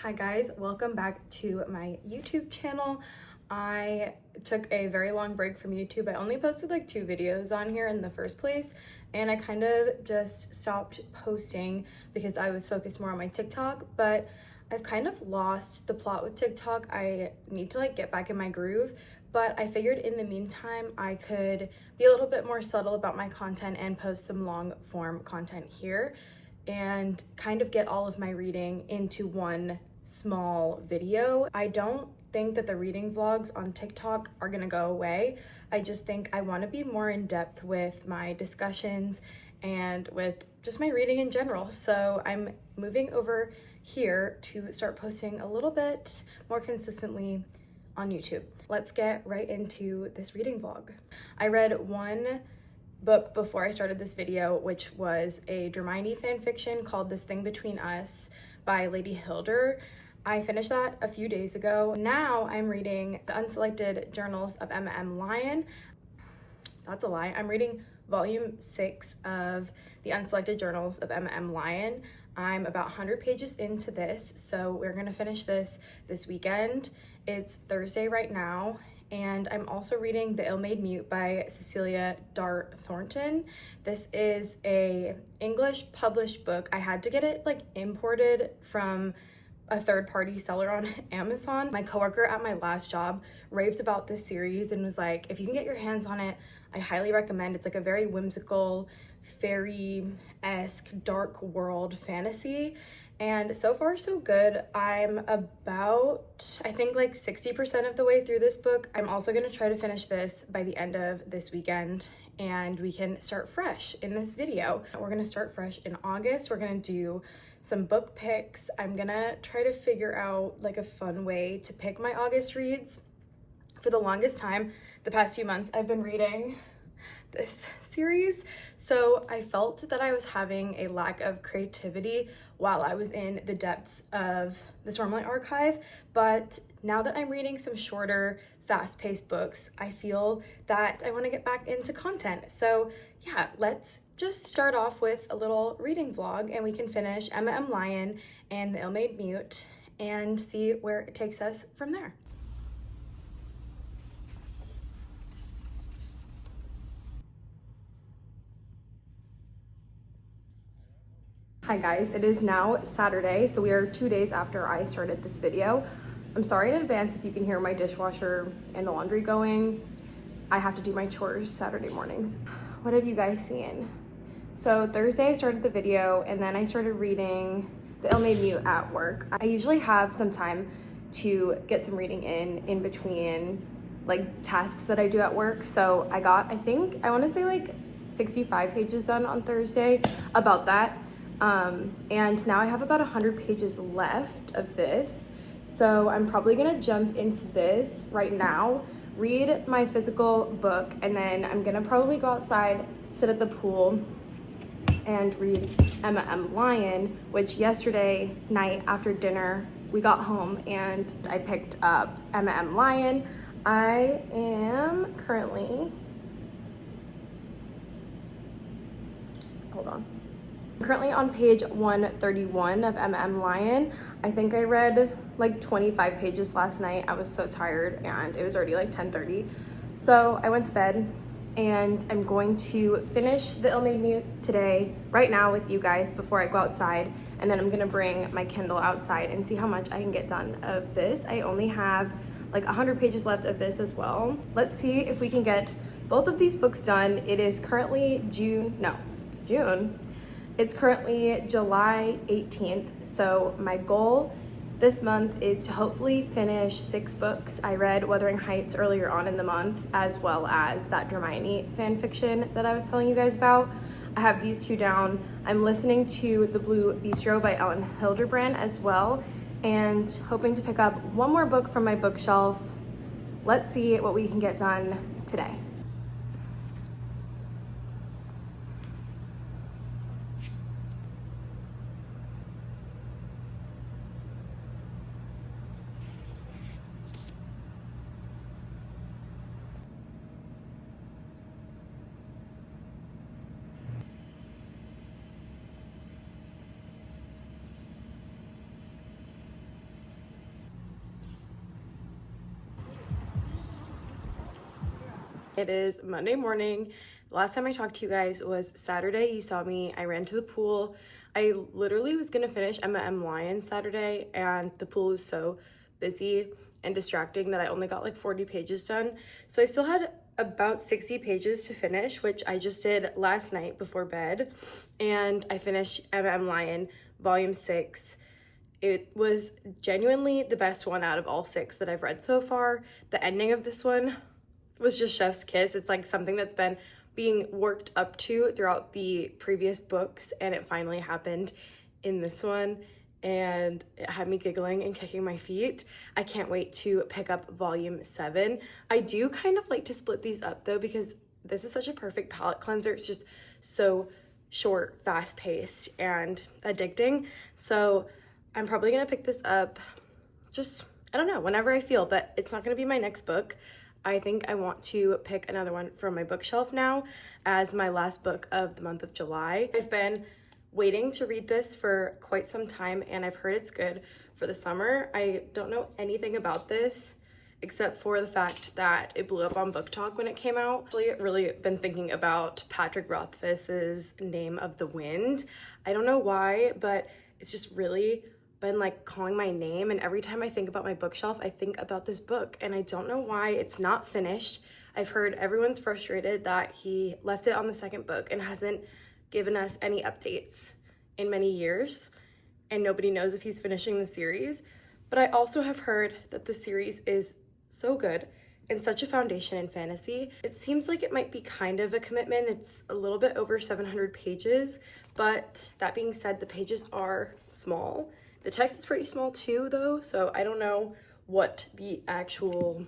Hi guys, welcome back to my YouTube channel. I took a very long break from YouTube. I only posted like 2 videos on here in the first place, and I kind of just stopped posting because I was focused more on my TikTok, but I've kind of lost the plot with TikTok. I need to like get back in my groove, but I figured in the meantime I could be a little bit more subtle about my content and post some long form content here and kind of get all of my reading into one small video. I don't think that the reading vlogs on TikTok are gonna go away. I just think I want to be more in depth with my discussions and with just my reading in general. So I'm moving over here to start posting a little bit more consistently on YouTube. Let's get right into this reading vlog. I read one book before I started this video, which was a Hermione fan fiction called This Thing Between Us by Lady Hilder. I finished that a few days ago. Now I'm reading The Unselected Journals of Emma M. Lyon. That's a lie. I'm reading volume 6 of The Unselected Journals of Emma M. Lyon. I'm about 100 pages into this, so we're gonna finish this weekend. It's Thursday right now, and I'm also reading The Ill-Made Mute by Cecilia Dart Thornton. This is a English published book. I had to get it like imported from a third-party seller on Amazon. My coworker at my last job raved about this series and was like, if you can get your hands on it, I highly recommend. It's like a very whimsical, fairy-esque, dark world fantasy. And so far so good. I'm about, I think like 60% of the way through this book. I'm also gonna try to finish this by the end of this weekend and we can start fresh in this video. We're gonna start fresh in August. We're gonna do some book picks. I'm gonna try to figure out like a fun way to pick my August reads. For the longest time, the past few months, I've been reading this series, so I felt that I was having a lack of creativity while I was in the depths of the Stormlight Archive, but now that I'm reading some shorter, fast-paced books, I feel that I want to get back into content. So yeah, let's just start off with a little reading vlog and we can finish Emma M. Lyon and The Ill-Made Mute and see where it takes us from there. Hi guys, it is now Saturday, so we are 2 days after I started this video. I'm sorry in advance if you can hear my dishwasher and the laundry going. I have to do my chores Saturday mornings. What have you guys seen? So Thursday I started the video and then I started reading The Ill-Made Mute at work. I usually have some time to get some reading in between like tasks that I do at work. So I got, I want to say like 65 pages done on Thursday, about that. And now I have about 100 pages left of this. So I'm probably gonna jump into this right now, read my physical book, and then I'm gonna probably go outside, sit at the pool, and read Emma M. Lyon, which yesterday night after dinner, we got home and I picked up Emma M. Lyon. I am currently, hold on. I'm currently on page 131 of Emma M. Lyon. I think I read like 25 pages last night. I was so tired and it was already like 10:30. So I went to bed and I'm going to finish The Ill-Made Mute today, right now with you guys before I go outside. And then I'm gonna bring my Kindle outside and see how much I can get done of this. I only have like 100 pages left of this as well. Let's see if we can get both of these books done. It is currently June. It's currently July 18th, so my goal this month is to hopefully finish 6 books. I read Wuthering Heights earlier on in the month, as well as that Hermione fan fiction that I was telling you guys about. I have these 2 down. I'm listening to The Blue Bistro by Ellen Hilderbrand as well, and hoping to pick up one more book from my bookshelf. Let's see what we can get done today. It is Monday morning. The last time I talked to you guys was Saturday. You saw me. I ran to the pool. I literally was gonna finish Emma M. Lyon Saturday, and the pool was so busy and distracting that I only got like 40 pages done. So I still had about 60 pages to finish, which I just did last night before bed. And I finished Emma M. Lyon Volume 6. It was genuinely the best one out of all 6 that I've read so far. The ending of this one was just chef's kiss. It's like something that's been being worked up to throughout the previous books, and it finally happened in this one, and it had me giggling and kicking my feet. I can't wait to pick up Volume 7. I do kind of like to split these up though, because this is such a perfect palate cleanser. It's just so short, fast-paced, and addicting. So I'm probably gonna pick this up just, I don't know, whenever I feel, but it's not gonna be my next book. I think I want to pick another one from my bookshelf now as my last book of the month of July. I've been waiting to read this for quite some time, and I've heard it's good for the summer. I don't know anything about this except for the fact that it blew up on Book Talk when it came out. I've really been thinking about Patrick Rothfuss's Name of the Wind. I don't know why, but it's just really been like calling my name, and every time I think about my bookshelf, I think about this book, and I don't know why it's not finished. I've heard everyone's frustrated that he left it on the second book and hasn't given us any updates in many years, and nobody knows if he's finishing the series. But I also have heard that the series is so good and such a foundation in fantasy. It seems like it might be kind of a commitment. It's a little bit over 700 pages, but that being said, the pages are small. The text is pretty small too though, so I don't know what the actual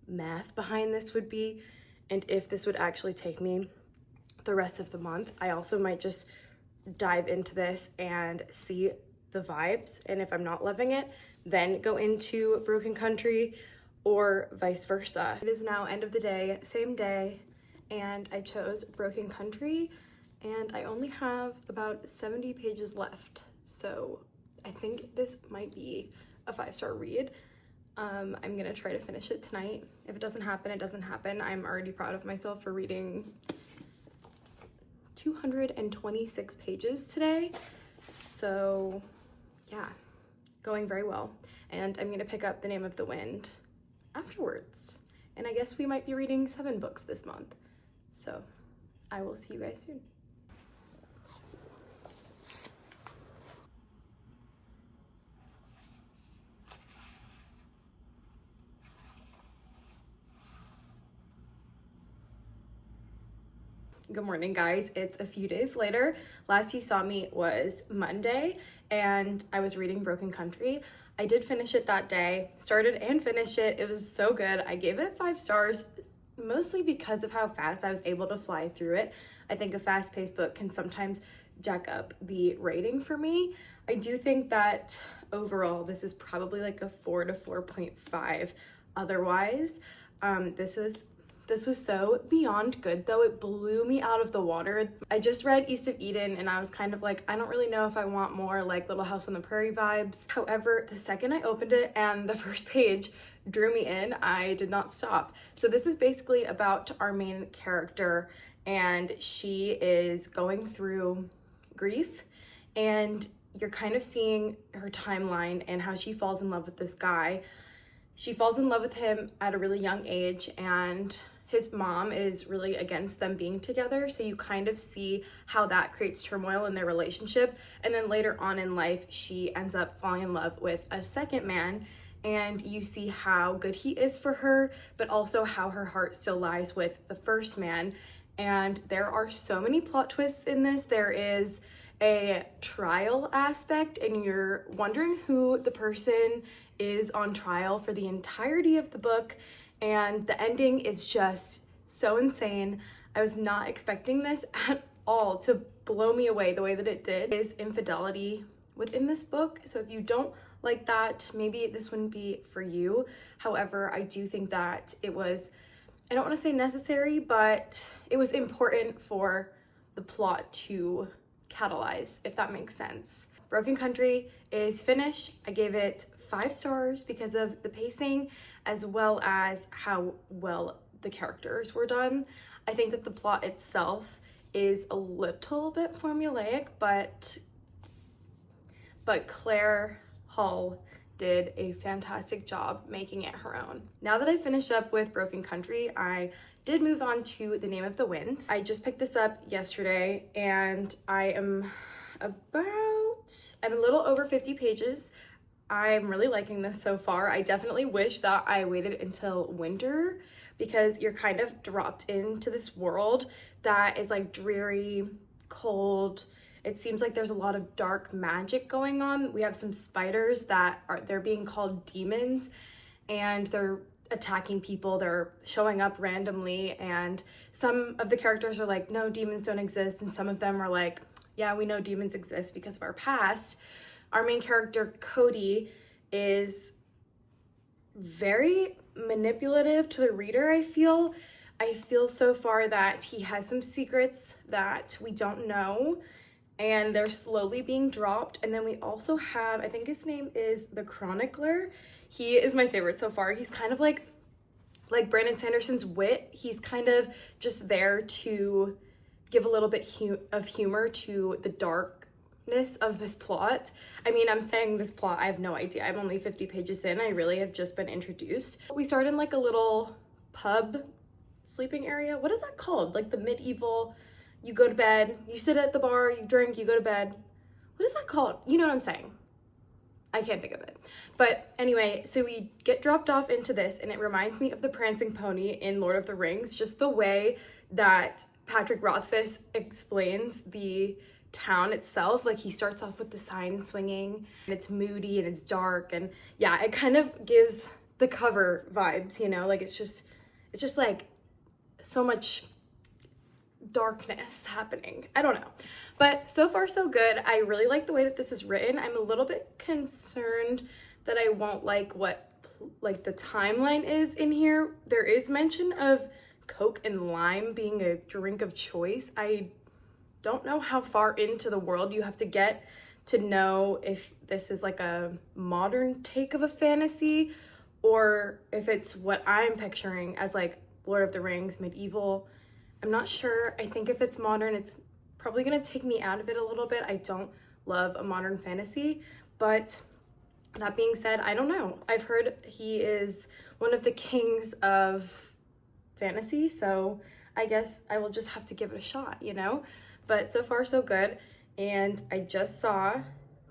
math behind this would be and if this would actually take me the rest of the month. I also might just dive into this and see the vibes, and if I'm not loving it, then go into Broken Country or vice versa. It is now end of the day, same day, and I chose Broken Country, and I only have about 70 pages left, so I think this might be a 5-star read. I'm gonna try to finish it tonight. If it doesn't happen, it doesn't happen. I'm already proud of myself for reading 226 pages today. So yeah, going very well. And I'm gonna pick up The Name of the Wind afterwards. And I guess we might be reading 7 books this month. So I will see you guys soon. Good morning, guys. It's a few days later. Last you saw me was Monday, and I was reading Broken Country. I did finish it that day, started and finished it. It was so good. I gave it 5 stars, mostly because of how fast I was able to fly through it. I think a fast-paced book can sometimes jack up the rating for me. I do think that overall, this is probably like a 4 to 4.5 otherwise. This was so beyond good though. It blew me out of the water. I just read East of Eden and I was kind of like, I don't really know if I want more like Little House on the Prairie vibes. However, the second I opened it and the first page drew me in, I did not stop. So this is basically about our main character, and she is going through grief, and you're kind of seeing her timeline and how she falls in love with this guy. She falls in love with him at a really young age, and his mom is really against them being together, so you kind of see how that creates turmoil in their relationship. And then later on in life, she ends up falling in love with a second man, and you see how good he is for her, but also how her heart still lies with the first man. And there are so many plot twists in this. There is a trial aspect, and you're wondering who the person is on trial for the entirety of the book, and the ending is just so insane. I was not expecting this at all to blow me away the way that it did. Is infidelity within this book, so if you don't like that, maybe this wouldn't be for you. However, I do think that it was, I don't want to say necessary, but it was important for the plot to catalyze, if that makes sense. Broken Country is finished. I gave it 5 stars because of the pacing, as well as how well the characters were done. I think that the plot itself is a little bit formulaic, but Claire Hull did a fantastic job making it her own. Now that I finished up with Broken Country, I did move on to The Name of the Wind. I just picked this up yesterday and I'm a little over 50 pages. I'm really liking this so far. I definitely wish that I waited until winter because you're kind of dropped into this world that is like dreary, cold. It seems like there's a lot of dark magic going on. We have some spiders they're being called demons, and they're attacking people. They're showing up randomly, and some of the characters are like, no, demons don't exist, and some of them are like, yeah, we know demons exist because of our past. Our main character, Cody, is very manipulative to the reader, I feel so far that he has some secrets that we don't know, and they're slowly being dropped. And then we also have, I think his name is the Chronicler. He is my favorite so far. He's kind of like Brandon Sanderson's Wit. He's kind of just there to give a little bit of humor to the darkness of this plot. I mean, I'm saying this plot, I have no idea. I'm only 50 pages in. I really have just been introduced. We start in like a little pub sleeping area. What is that called? Like the medieval, you go to bed, you sit at the bar, you drink, you go to bed. What is that called? You know what I'm saying? I can't think of it. But anyway, so we get dropped off into this, and it reminds me of the Prancing Pony in Lord of the Rings, just the way that Patrick Rothfuss explains the town itself. Like, he starts off with the sign swinging, and it's moody and it's dark, and yeah, it kind of gives the cover vibes, you know? Like, it's just like so much darkness happening. I don't know, but so far so good. I really like the way that this is written. I'm a little bit concerned that I won't like what the timeline is in here. There is mention of Coke and lime being a drink of choice. I don't know how far into the world you have to get to know if this is like a modern take of a fantasy or if it's what I'm picturing as like Lord of the Rings, medieval. I'm not sure. I think if it's modern, it's probably gonna take me out of it a little bit. I don't love a modern fantasy, but that being said, I don't know. I've heard he is one of the kings of fantasy, so I guess I will just have to give it a shot, you know? But so far so good. And I just saw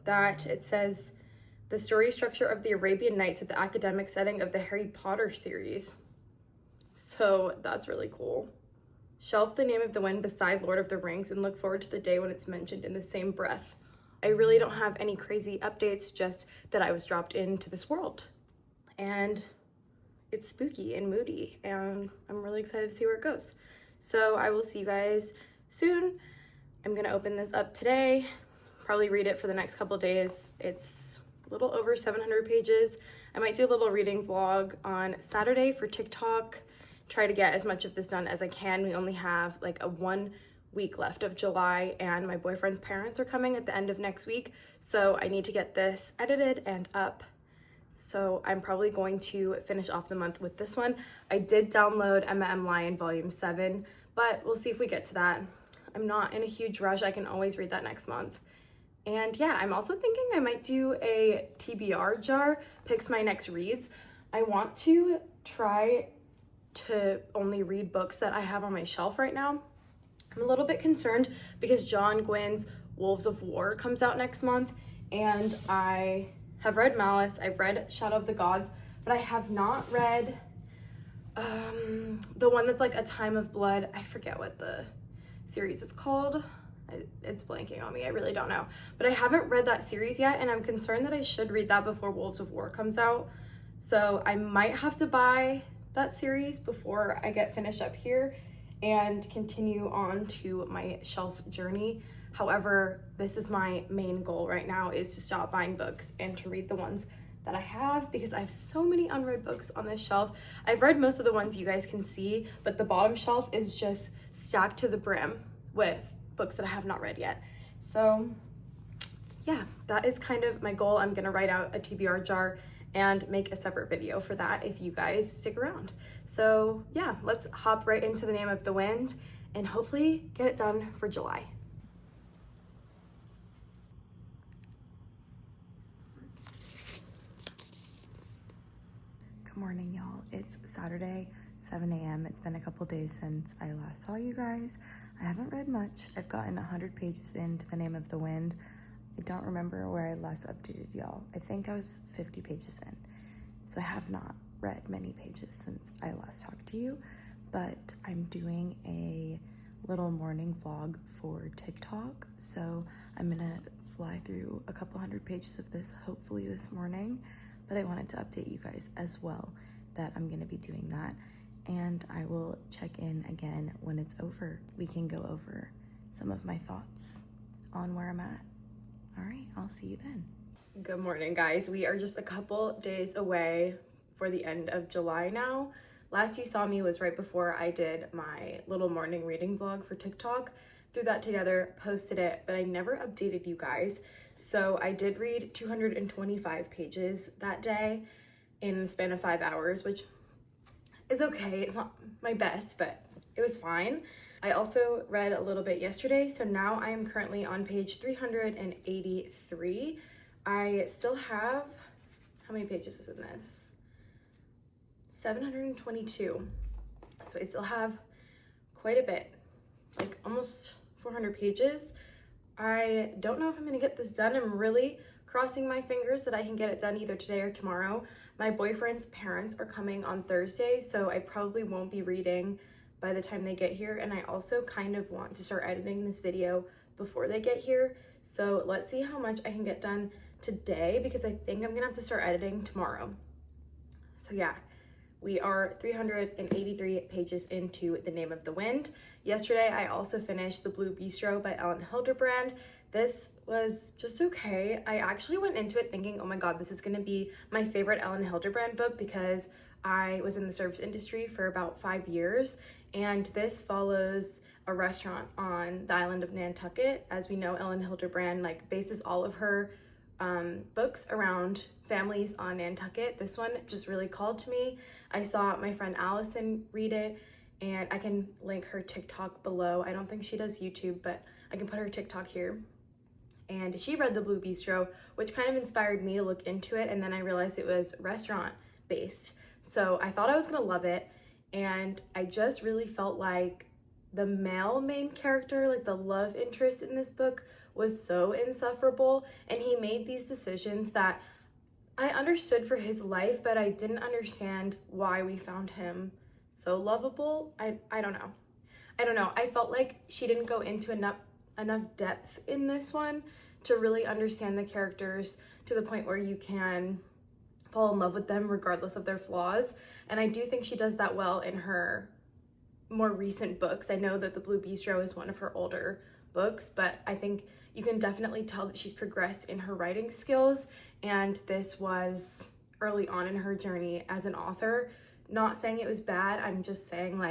that it says the story structure of the Arabian Nights with the academic setting of the Harry Potter series. So that's really cool. Shelf The Name of the Wind beside Lord of the Rings and look forward to the day when it's mentioned in the same breath. I really don't have any crazy updates, just that I was dropped into this world. And it's spooky and moody, and I'm really excited to see where it goes. So I will see you guys soon. I'm gonna open this up today, probably read it for the next couple of days. It's a little over 700 pages. I might do a little reading vlog on Saturday for TikTok. Try to get as much of this done as I can. We only have like a 1 week left of July, and my boyfriend's parents are coming at the end of next week, so I need to get this edited and up. So I'm probably going to finish off the month with this one. I did download Emma M. Lyon Volume 7, but we'll see if we get to that. I'm not in a huge rush. I can always read that next month. And yeah, I'm also thinking I might do a TBR jar, picks my next reads. I want to try to only read books that I have on my shelf right now. I'm a little bit concerned because John Gwynn's Wolves of War comes out next month, and I have read Malice, I've read Shadow of the Gods, but I have not read the one that's like A Time of Blood. I forget what the series is called. It's blanking on me, I really don't know. But I haven't read that series yet, and I'm concerned that I should read that before Wolves of War comes out. So I might have to buy that series before I get finished up here and continue on to my shelf journey. However, this is my main goal right now, is to stop buying books and to read the ones that I have, because I have so many unread books on this shelf. I've read most of the ones you guys can see, but the bottom shelf is just stacked to the brim with books that I have not read yet. So yeah, that is kind of my goal. I'm gonna write out a TBR jar and make a separate video for that if you guys stick around. So yeah, let's hop right into The Name of the Wind and hopefully get it done for July. Good morning, y'all. It's Saturday, 7 a.m. It's been a couple days since I last saw you guys. I haven't read much. I've gotten 100 pages into The Name of the Wind. I don't remember where I last updated y'all. I think I was 50 pages in. So I have not read many pages since I last talked to you, but I'm doing a little morning vlog for TikTok. So I'm gonna fly through a couple hundred pages of this, hopefully this morning, but I wanted to update you guys as well that I'm gonna be doing that. And I will check in again when it's over. We can go over some of my thoughts on where I'm at. All right, I'll see you then. Good morning, guys. We are just a couple days away for the end of July now. Last you saw me was right before I did my little morning reading vlog for TikTok. Threw that together, posted it, but I never updated you guys. So I did read 225 pages that day in the span of 5 hours, which is okay. It's not my best, but it was fine. I also read a little bit yesterday, so now I am currently on page 383. I still have, how many pages is in this? 722. So I still have quite a bit, like almost 400 pages. I don't know if I'm gonna get this done. I'm really crossing my fingers that I can get it done either today or tomorrow. My boyfriend's parents are coming on Thursday, so I probably won't be reading by the time they get here. And I also kind of want to start editing this video before they get here. So let's see how much I can get done today, because I think I'm gonna have to start editing tomorrow. So yeah, we are 383 pages into The Name of the Wind. Yesterday, I also finished The Blue Bistro by Elin Hilderbrand. This was just okay. I actually went into it thinking, oh my God, this is gonna be my favorite Elin Hilderbrand book, because I was in the service industry for about 5 years, and this follows a restaurant on the island of Nantucket. As we know, Elin Hilderbrand bases all of her books around families on Nantucket. This one just really called to me. I saw my friend Allison read it, and I can link her TikTok below. I don't think she does YouTube, but I can put her TikTok here. And she read The Blue Bistro, which kind of inspired me to look into it, and then I realized it was restaurant based. So I thought I was gonna love it, and I just really felt like the male main character, like the love interest in this book, was so insufferable, and he made these decisions that I understood for his life, but I didn't understand why we found him so lovable. I don't know. I felt like she didn't go into enough depth in this one to really understand the characters to the point where you can fall in love with them regardless of their flaws. And I do think she does that well in her more recent books. I know that The Blue Bistro is one of her older books, but I think you can definitely tell that she's progressed in her writing skills, and this was early on in her journey as an author. Not saying it was bad, I'm just saying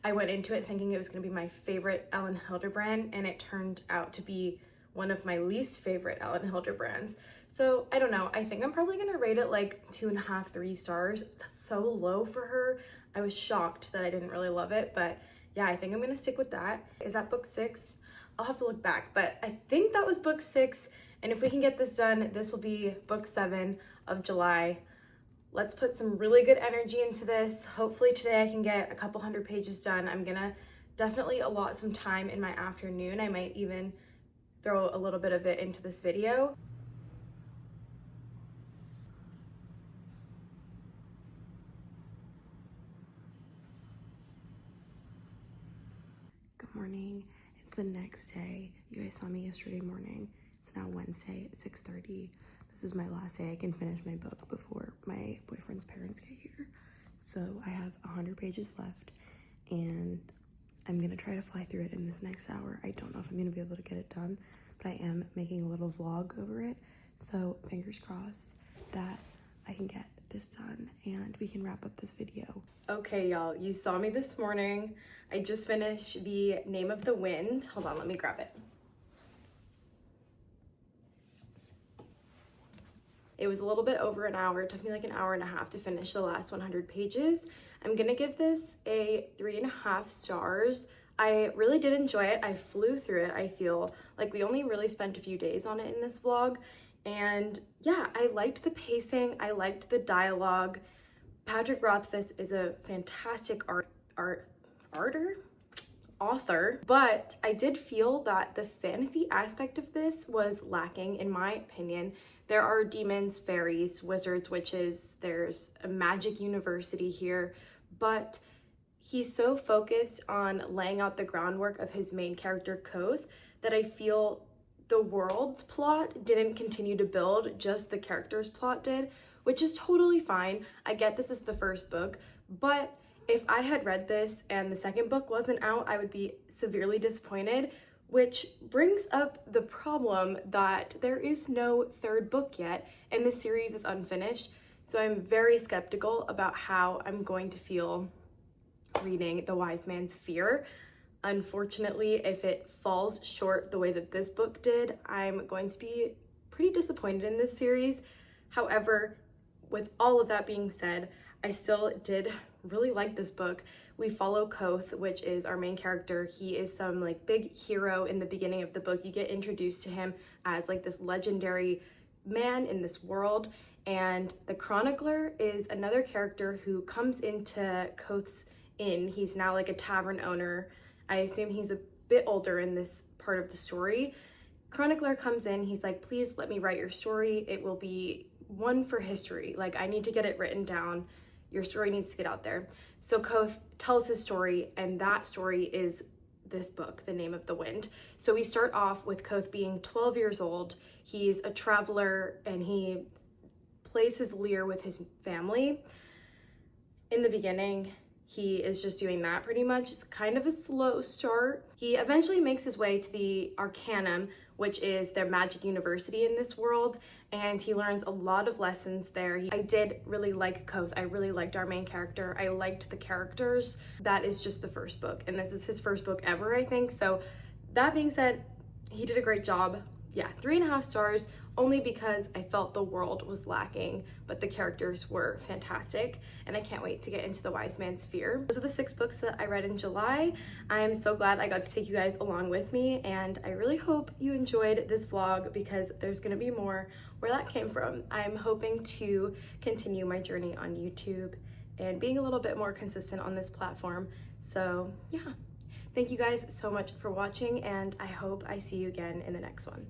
I went into it thinking it was gonna be my favorite Elin Hilderbrand, and it turned out to be one of my least favorite Elin Hildebrands. So I don't know, I think I'm probably gonna rate it 2.5, 3 stars. That's so low for her. I was shocked that I didn't really love it, but yeah, I think I'm gonna stick with that. Is that book 6? I'll have to look back, but I think that was book 6. And if we can get this done, this will be book 7 of July. Let's put some really good energy into this. Hopefully today I can get a couple hundred pages done. I'm gonna definitely allot some time in my afternoon. I might even throw a little bit of it into this video. Good morning. It's the next day. You guys saw me yesterday morning. It's now Wednesday at 6:30. This is my last day. I can finish my book before my boyfriend's parents get here. So I have 100 pages left, and I'm gonna try to fly through it in this next hour. I don't know if I'm gonna be able to get it done, but I am making a little vlog over it. So fingers crossed that I can get this done and we can wrap up this video. Okay, y'all, you saw me this morning. I just finished The Name of the Wind. Hold on, let me grab it. It was a little bit over an hour. It took me like an hour and a half to finish the last 100 pages. I'm gonna give this a 3.5 stars. I really did enjoy it. I flew through it. I feel like we only really spent a few days on it in this vlog. And yeah, I liked the pacing. I liked the dialogue. Patrick Rothfuss is a fantastic author, but I did feel that the fantasy aspect of this was lacking, in my opinion. There are demons, fairies, wizards, witches. There's a magic university here, but he's so focused on laying out the groundwork of his main character, Koth, that I feel the world's plot didn't continue to build, just the character's plot did, which is totally fine. I get this is the first book, but if I had read this and the second book wasn't out, I would be severely disappointed, which brings up the problem that there is no third book yet and the series is unfinished. So I'm very skeptical about how I'm going to feel reading The Wise Man's Fear. Unfortunately, if it falls short the way that this book did, I'm going to be pretty disappointed in this series. However, with all of that being said, I still did really like this book. We follow Koth, which is our main character. He is some like big hero in the beginning of the book. You get introduced to him as like this legendary man in this world. And the Chronicler is another character who comes into Koth's inn. He's now like a tavern owner. I assume he's a bit older in this part of the story. Chronicler comes in, he's like, please let me write your story. It will be one for history. Like, I need to get it written down. Your story needs to get out there. So Koth tells his story, and that story is this book, The Name of the Wind. So we start off with Koth being 12 years old. He's a traveler, and he plays his lyre with his family. In the beginning, he is just doing that pretty much. It's kind of a slow start. He eventually makes his way to the Arcanum, which is their magic university in this world, and he learns a lot of lessons there. I did really like Koth. I really liked our main character. I liked the characters. That is just the first book, and this is his first book ever, I think. So that being said, he did a great job. Yeah, 3.5 stars, only because I felt the world was lacking, but the characters were fantastic, and I can't wait to get into The Wise Man's Fear. Those are the 6 books that I read in July. I'm so glad I got to take you guys along with me, and I really hope you enjoyed this vlog because there's gonna be more where that came from. I'm hoping to continue my journey on YouTube and being a little bit more consistent on this platform. So yeah, thank you guys so much for watching, and I hope I see you again in the next one.